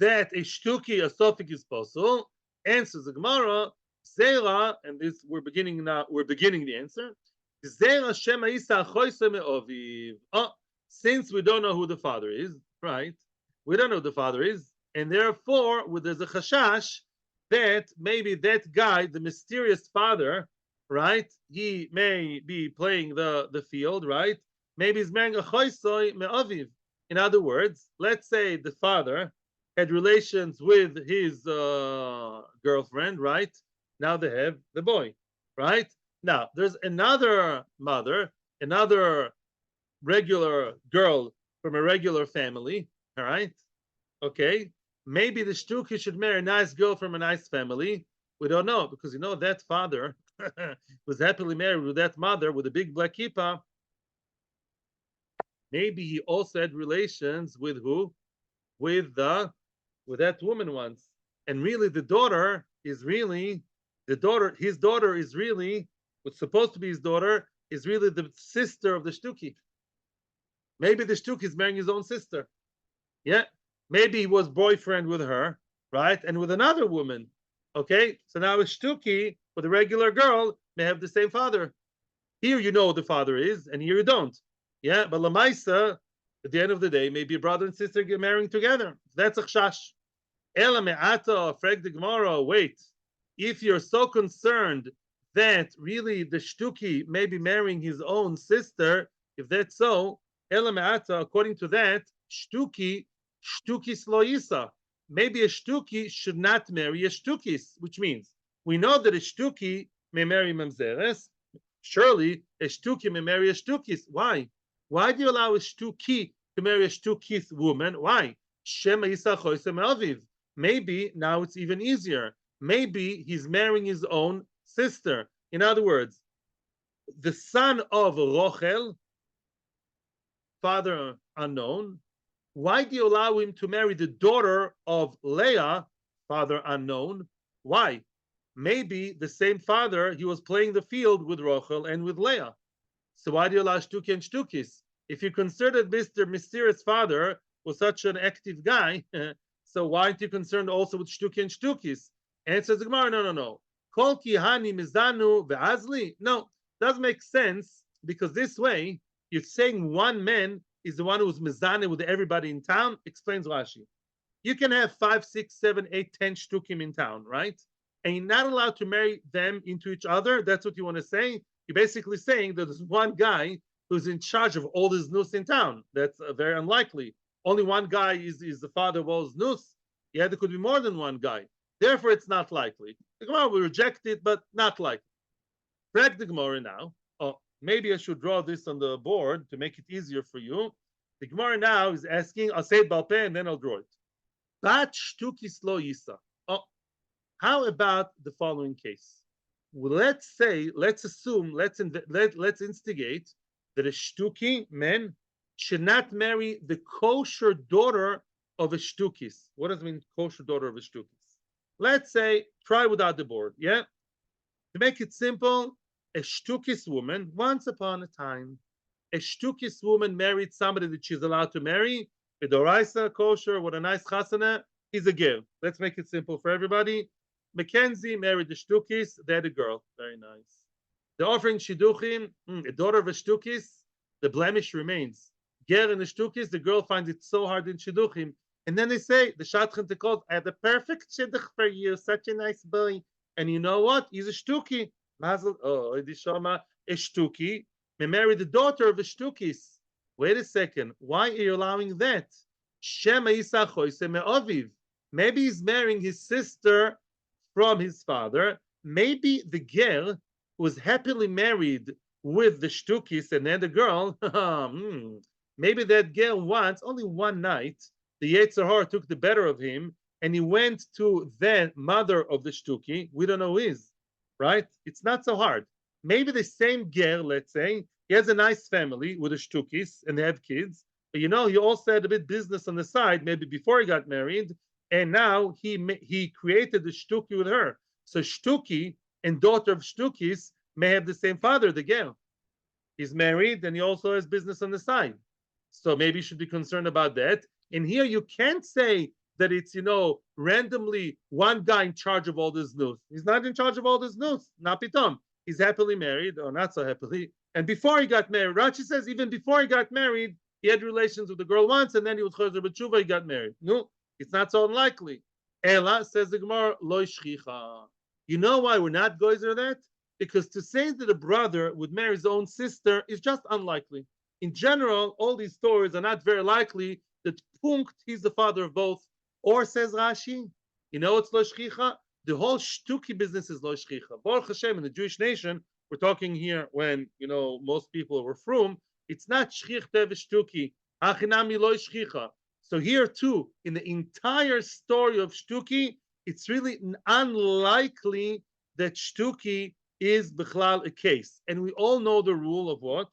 that a shtuki, a sofik is posul? Answers the Gemara, zera, and this we're beginning the answer. Zera shema isa choyse me'oviv. Since we don't know who the father is, right? We don't know who the father is, and therefore there's a chashash that maybe that guy, the mysterious father, right? He may be playing the field, right? Maybe he's marrying a choisoi me'aviv. In other words, let's say the father had relations with his girlfriend, right? Now they have the boy, right? Now there's another mother, another regular girl from a regular family, all right? Okay, maybe the shtuki should marry a nice girl from a nice family. We don't know because that father was happily married with that mother with a big black kippah. Maybe he also had relations with who? With that woman once. And really his daughter is really, what's supposed to be his daughter, is really the sister of the shtuki. Maybe the shtuki is marrying his own sister. Maybe he was boyfriend with her, right? And with another woman. Okay, so now a shtuki with a regular girl may have the same father. Here you know who the father is, and here you don't. But lamaisa, at the end of the day, maybe a brother and sister get marrying together. That's a chash. Ela me'ata, frag the Gemara, wait. If you're so concerned that really the shtuki may be marrying his own sister, if that's so, ela me'ata, according to that, shtuki sloisa. Maybe a shtuki should not marry a shtukis, which means we know that a shtuki may marry mamzeres. Surely a shtuki may marry a shtukis. Why? Why do you allow a shtuki to marry a shtukis woman? Why? Shema Yisa Choisem Aviv. Maybe now it's even easier. Maybe he's marrying his own sister. In other words, the son of Rochel, father unknown. Why do you allow him to marry the daughter of Leah, father unknown? Why? Maybe the same father, he was playing the field with Rochel and with Leah. So why do you allow shtuki and shtukis? If you consider Mr. Mysterious Father was such an active guy, so why aren't you concerned also with shtuki and shtukis? Answers the Gemara, no. Kol ki hani mizanu ve'azli? No, doesn't make sense because this way you're saying one man is the one who's mizane with everybody in town. Explains Rashi. You can have 5, 6, 7, 8, 10 shtukim in town, right? and you're not allowed to marry them into each other. That's what you want to say. You're basically saying that there's one guy who's in charge of all the znus in town. That's very unlikely. Only one guy is the father of all znus. Yeah, there could be more than one guy. Therefore, it's not likely. The Gemara will reject it, but not likely. Correct the Gemara now. Oh, maybe I should draw this on the board to make it easier for you. The Gemara now is asking, I'll say it balpeh and then I'll draw it. Bat shtukis lo yisa. Oh, how about the following case? Well, let's assume, let's instigate that a shtuki man should not marry the kosher daughter of a shtukis. What does it mean, kosher daughter of a shtukis? Let's say, try without the board, yeah? To make it simple, a shtukis woman, once upon a time, a shtukis woman married somebody that she's allowed to marry, a doraisa, kosher, with a nice chasana, he's a ger. Let's make it simple for everybody. Mackenzie married the shtukis, they had a girl. Very nice. They're offering shiduchim, a daughter of a shtukis, the blemish remains. Ger and the shtukis, the girl finds it so hard in shiduchim. And then they say, the shadchan tekot, I have the perfect shidduch for you, such a nice boy. And you know what? He's a shtuki. Mazel, oh, Edishama, a shtuki. May marry the daughter of a shtukis. Wait a second. Why are you allowing that? Shema isachoise me'oviv. Maybe he's marrying his sister from his father. Maybe the ger was happily married with the shtukis and then the girl. Maybe that ger wants only one night. The Yetzer Hara took the better of him, and he went to the mother of the shtuki. We don't know who is, right? It's not so hard. Maybe the same ger, let's say, he has a nice family with the shtukis, and they have kids. But you know, he also had a bit business on the side, maybe before he got married, and now he created the shtuki with her. So shtuki and daughter of shtukis may have the same father, the ger. He's married, and he also has business on the side. So maybe you should be concerned about that. And here you can't say that it's, randomly one guy in charge of all this news. He's not in charge of all this news. Not pitom. He's happily married, or not so happily. And before he got married, Rashi says even before he got married, he had relations with the girl once, and then he was chozer b'tshuva, he got married. No, it's not so unlikely. Ela, says the Gemara, lo shchicha. You know why we're not gozer that? Because to say that a brother would marry his own sister is just unlikely. In general, all these stories are not very likely that punkt, he's the father of both. Or, says Rashi, it's lo shchicha. The whole shtuki business is lo shchicha. Baruch Hashem, in the Jewish nation, we're talking here when, most people were frum, it's not shchich tev shtuki. Hachinami lo shchicha. So here too, in the entire story of shtuki, it's really unlikely that shtuki is bichlal a case. And we all know the rule of what?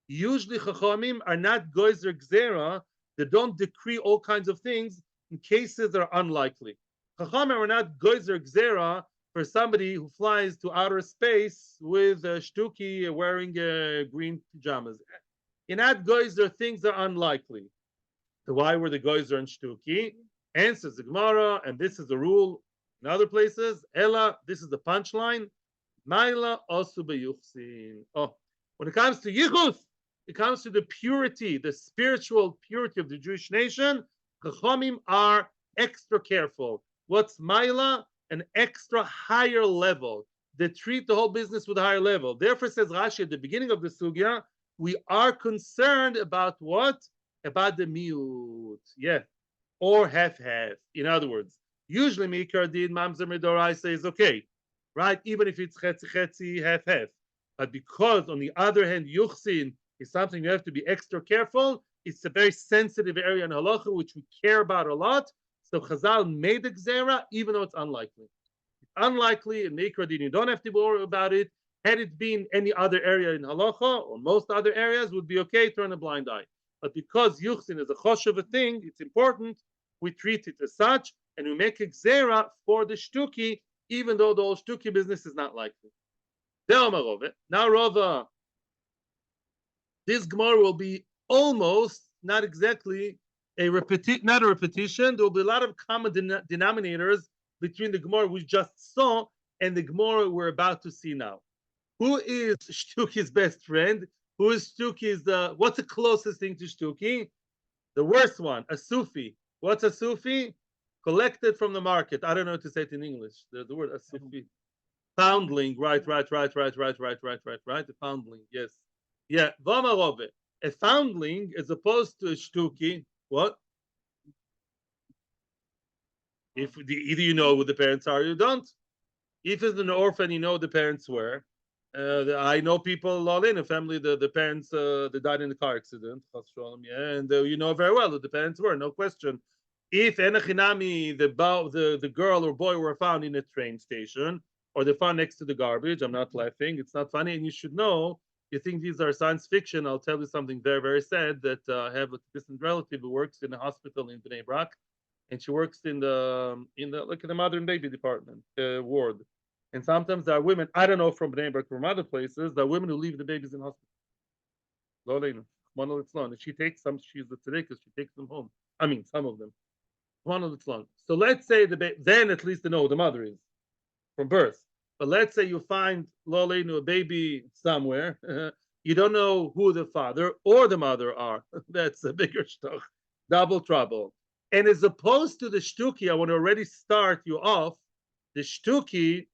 Usually chachamim are not goyzer gzera. They don't decree all kinds of things in cases that are unlikely. Chachamim are not goyzer gzera for somebody who flies to outer space with a shtuki wearing green pajamas. In that goyzer, things are unlikely. So why were the goyzer and shtuki? Answers the Gemara, and this is the rule in other places. Ella, this is the punchline. Maila osu beyuchsin. Oh, when it comes to yichus, it comes to the purity, the spiritual purity of the Jewish nation. Chachamim are extra careful. What's Maila? An extra higher level. They treat the whole business with a higher level. Therefore, says Rashi at the beginning of the sugya, we are concerned about what? About the miut. Yeah. Or half-half. In other words, usually Mikar did mamzerim doraisa is okay, right? Even if it's chetzi, half-half. But because, on the other hand, yuchsin is something you have to be extra careful. It's a very sensitive area in halacha, which we care about a lot. So Chazal made the gzera, even though it's unlikely. It's unlikely in Mikra Din, you don't have to worry about it. Had it been any other area in halacha, or most other areas, would be okay, turn a blind eye. But because yuchsin is a choshev thing, it's important, we treat it as such, and we make a gzera for the shtuki, even though the whole shtuki business is not likely. Now, Rava, this Gemara will be almost, not exactly, not a repetition. There will be a lot of common denominators between the Gemara we just saw and the Gemara we're about to see now. Who is Shtuki's best friend? Who is Shtuki's, what's the closest thing to Shtuki? The worst one, a Sufi. What's a Sufi? collected from the market. I don't know how to say it in English. The word asufi. Foundling, right. The foundling, yes. Yeah, Vomarove. A foundling as opposed to a shtuki, what? If either you know who the parents are or you don't. If it's an orphan, you know the parents were. I know people all in a family, the parents they died in a car accident, yeah, and you know very well that the parents were, no question. If Enochinami, the girl or boy were found in a train station or they found next to the garbage, I'm not laughing, it's not funny, and you should know. You think these are science fiction? I'll tell you something very, very sad. That I have a distant relative who works in a hospital in Bnei Brak, and she works in the like in the mother and baby department ward. And sometimes there are women, I don't know from Bnei Brak, from other places, there are women who leave the babies in hospital. One of its long. And she takes some, she's the tzedekah, she takes them home. I mean, some of them. One of its long. So let's say then at least they know who the mother is from birth. But let's say you find a baby somewhere, you don't know who the father or the mother are. That's a bigger shtuch, double trouble. And as opposed to the shtuki, I want to already start you off. The shtuki,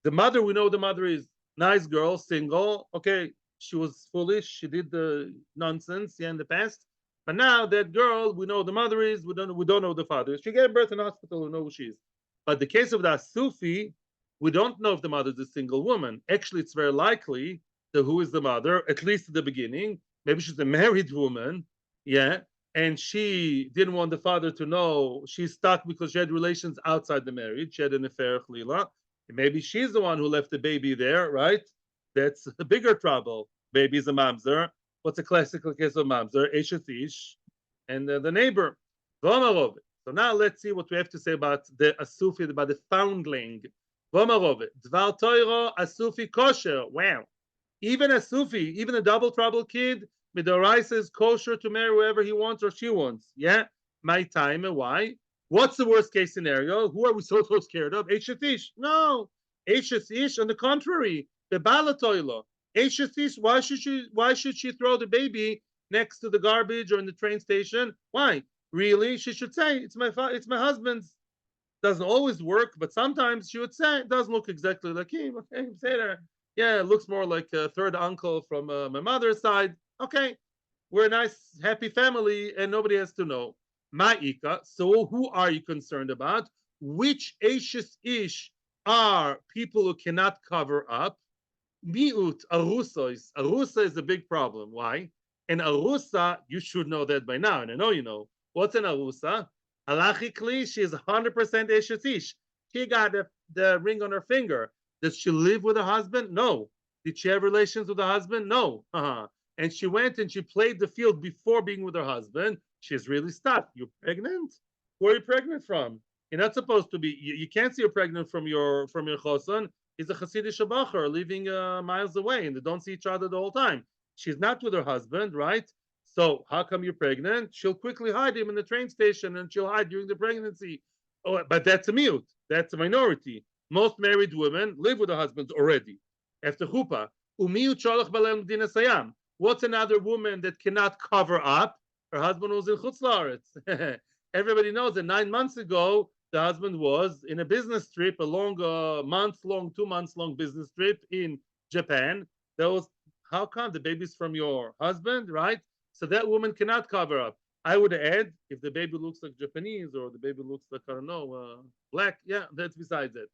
the mother, we know the mother is nice girl, single. Okay, she was foolish. She did the nonsense in the past. But now that girl, we know the mother is. We don't know the father. She gave birth in hospital. We know who she is. But the case of the Sufi, we don't know if the mother is a single woman. Actually, it's very likely that who is the mother, at least at the beginning. Maybe she's a married woman. Yeah. And she didn't want the father to know. She's stuck because she had relations outside the marriage. She had an affair, Lila. Maybe she's the one who left the baby there, right? That's a bigger trouble. Baby's a mamzer. What's a classical case of mamzer? Eshet ish, and the neighbor. So now let's see what we have to say about the asufi, about the foundling. Dvar toiro asufi kosher. Wow. Even a sufi, even a double trouble kid, midoraisa is kosher to marry whoever he wants or she wants. Yeah, my time and why? What's the worst case scenario? Who are we so scared of? Eishetish. No. Eishetish, on the contrary, the balatoilo. Eishetish, why should she throw the baby next to the garbage or in the train station? Why? Really? She should say, it's my husband's. Doesn't always work, but sometimes she would say, it doesn't look exactly like him. Okay, say there. Yeah, it looks more like a third uncle from my mother's side. Okay, we're a nice, happy family, and nobody has to know. Ma'ika. So who are you concerned about? Which Ashes Ish are people who cannot cover up? Miut Arusa. Arusa is a big problem. Why? And Arusa, you should know that by now, and I know you know. What's an Arusa? Halachically, she is 100% Ashes Ish. She got the ring on her finger. Does she live with her husband? No. Did she have relations with her husband? No. And she went and she played the field before being with her husband. She's really stuck. You pregnant? Where are you pregnant from? You're not supposed to be. You can't see you're pregnant from your choson. He's a Hasidic Shabachar living miles away, and they don't see each other the whole time. She's not with her husband, right? So how come you're pregnant? She'll quickly hide him in the train station, and she'll hide during the pregnancy. Oh, but that's a mute. That's a minority. Most married women live with their husbands already after chuppah. What's another woman that cannot cover up? Her husband was in Chutz La'aretz. Everybody knows that 9 months ago, the husband was in a business trip, a long month-long, 2 months-long business trip in Japan. That was, how come the baby's from your husband, right? So that woman cannot cover up. I would add, if the baby looks like Japanese or the baby looks like, I don't know, black, yeah, that's besides it.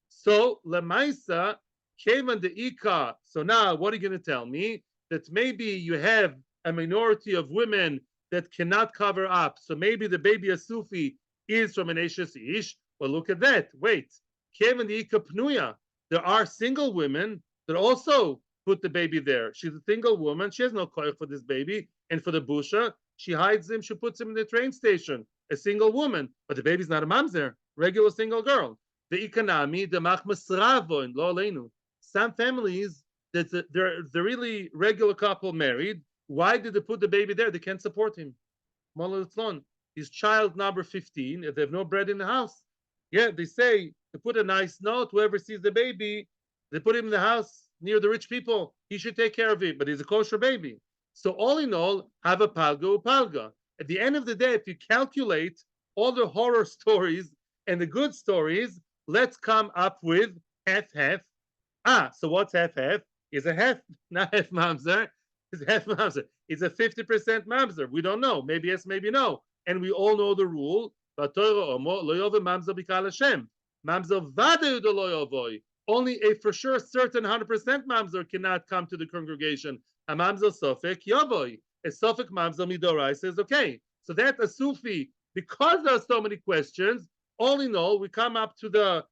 So, Lamaisa came on the Ika. So now, what are you going to tell me? That maybe you have a minority of women that cannot cover up. So maybe the baby Asufi is from an Ashes Ish. Well, look at that. Wait. Came on the Ika Pnuya. There are single women that also put the baby there. She's a single woman. She has no koich for this baby. And for the Busha, she hides him. She puts him in the train station. A single woman. But the baby's not a mamzer. Regular single girl. The economy, the machmasravo in lo aleinu. Some families that they're really regular couple married. Why did they put the baby there? They can't support him. He's child number 15. If they have no bread in the house, yeah, they say to put a nice note. Whoever sees the baby, they put him in the house near the rich people. He should take care of it, but he's a kosher baby. So all in all, have a palga. At the end of the day, if you calculate all the horror stories and the good stories. Let's come up with half. So what's half? Is a half, not half mamzer. It's half mamzer. It's a 50% mamzer. We don't know. Maybe yes, maybe no. And we all know the rule. Only a for sure certain 100% mamzer cannot come to the congregation. A mamzer sofek yovoy. A sofek mamzer midorai says okay. So that a Sufi, because there are so many questions, all in all, we come up to the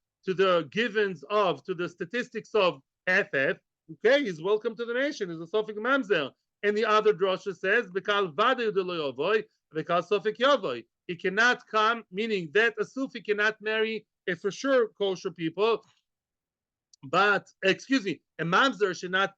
givens of, to the statistics of FF. Okay, he's welcome to the nation. He's a Sofik Mamzer. And the other drosha says, Bekal Vadu de Loyovoy, Bekal Sofik Yovoy. He cannot come, meaning that a Sufi cannot marry a for sure kosher people, but, excuse me, a Mamzer should not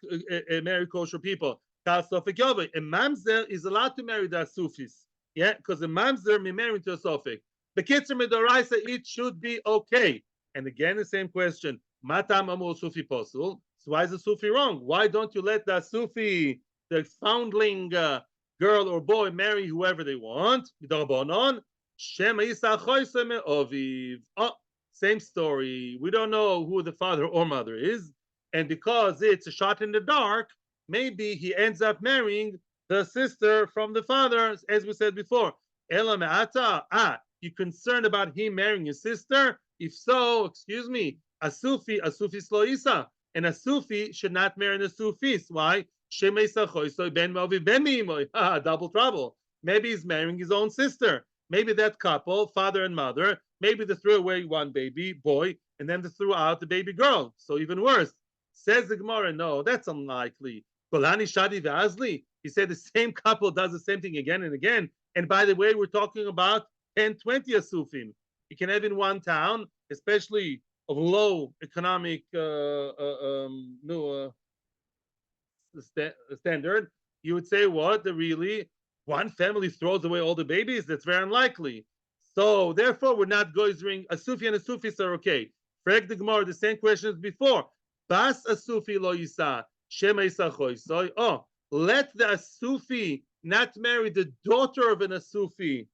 marry kosher people. Kal Sofik Yovoy. A Mamzer is allowed to marry the Sufis. Yeah, because a Mamzer may marry into a Sofik. The Kitzer Midoraisa, it should be okay. And again, the same question. Matam amul Sufi posul. So why is the Sufi wrong? Why don't you let the Sufi, the foundling girl or boy, marry whoever they want? Oh, same story. We don't know who the father or mother is. And because it's a shot in the dark, maybe he ends up marrying the sister from the father, as we said before. Ela me'ata. You concerned about him marrying his sister? If so, excuse me, a Sufi sloisa, and a Sufi should not marry a Sufis. Why? Double trouble. Maybe he's marrying his own sister. Maybe that couple, father and mother, maybe they threw away one baby boy, and then they threw out the baby girl. So even worse. Says the Gemara, no, that's unlikely. Golani Shadi Vazli. He said the same couple does the same thing again and again. And by the way, we're talking about 10, 20 Asufim. You can have in one town, especially of low economic standard, you would say, what? Really? One family throws away all the babies? That's very unlikely. So therefore, we're not goizering. A Sufi and a Sufis are okay. Frag the Gemara, the same question as before. Bas a Sufi lo yisa, shema yisa choisoy. Oh, let the Sufi not marry the daughter of an Asufi,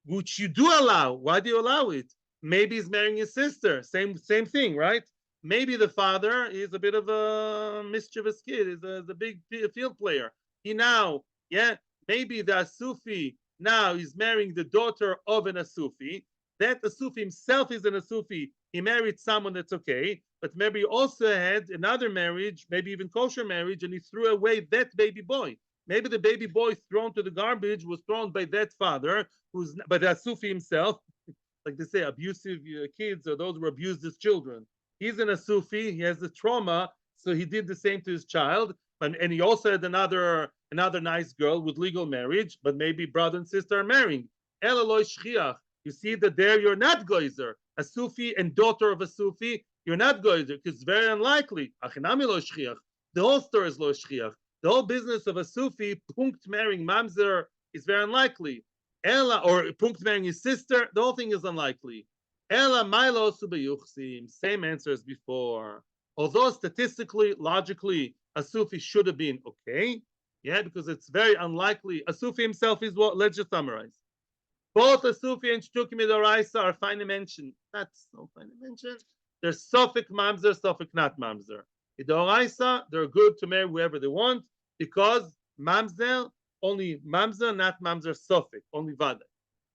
which you do allow. Why do you allow it? Maybe he's marrying his sister. Same thing, right? Maybe the father is a bit of a mischievous kid. He's a big field player. Maybe the Asufi now is marrying the daughter of an Asufi. That Asufi himself is an Asufi. He married someone that's okay, but maybe he also had another marriage, maybe even kosher marriage, and he threw away that baby boy. Maybe the baby boy thrown to the garbage was thrown by that father, by the Asufi himself, like they say, abusive kids or those who abused his children. He's an Asufi, he has the trauma, so he did the same to his child, and he also had another nice girl with legal marriage, but maybe brother and sister are marrying. Elaloi shchiach. You see that there you're not goizer. A Sufi and daughter of a Sufi, you're not goizer, because it's very unlikely. Achinami lo shchiach. The whole story is lo shchiach. The whole business of a Sufi, punkt marrying mamzer, is very unlikely. Ella, or punkt marrying his sister, the whole thing is unlikely. Ella milo subayuchsim, same answer as before. Although statistically, logically, a Sufi should have been okay, yeah, because it's very unlikely. A Sufi himself is what? Let's just summarize. Both a Sufi and Shtuki Midoraisa are fine to mention. Not so fine to mention. They're Sofik mamzer, Sofik not mamzer. Midoraisa, they're good to marry whoever they want because mamzer, only mamzer, not mamzer Sofik, only vada.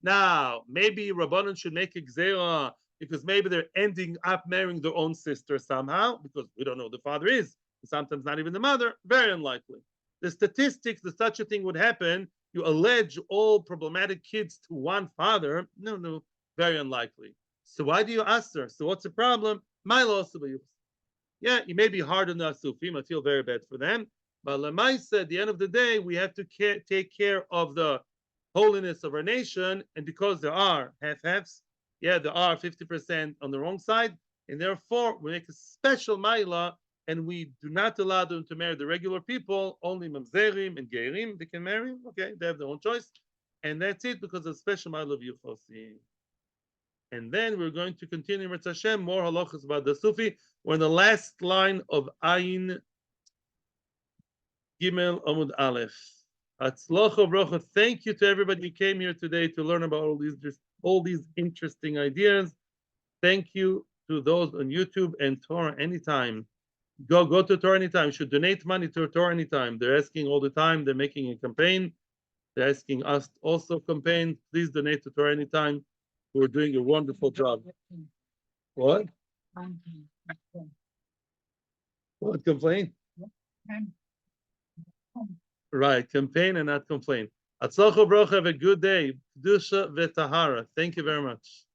Now, maybe Rabbanon should make a gzera because maybe they're ending up marrying their own sister somehow because we don't know who the father is. Sometimes not even the mother. Very unlikely. The statistics that such a thing would happen, you allege all problematic kids to one father. No, very unlikely. So why do you ask her? So what's the problem? My loss. Yeah, you may be hard on the Asufim. I feel very bad for them. But Lamaisa, at the end of the day, we have to take care of the holiness of our nation. And because there are half-halves, yeah, there are 50% on the wrong side. And therefore, we make a special maila and we do not allow them to marry the regular people, only mamzerim and gerim, they can marry. Okay, they have their own choice. And that's it because of special maila of Yuchosim. And then we're going to continue with Hashem, more halachas about the Sufi. We're in the last line of Ayin Gimel Amud Aleph. Atzlocho brocha. Thank you to everybody who came here today to learn about all these interesting ideas. Thank you to those on YouTube and Torah Anytime. Go to Torah Anytime. You should donate money to Torah Anytime. They're asking all the time. They're making a campaign. They're asking us also campaign. Please donate to Torah Anytime. We're doing a wonderful job. What? What complain? Right, campaign and not complain. Atzlocho brocha. Have a good day. Kedusha v'tahara. Thank you very much.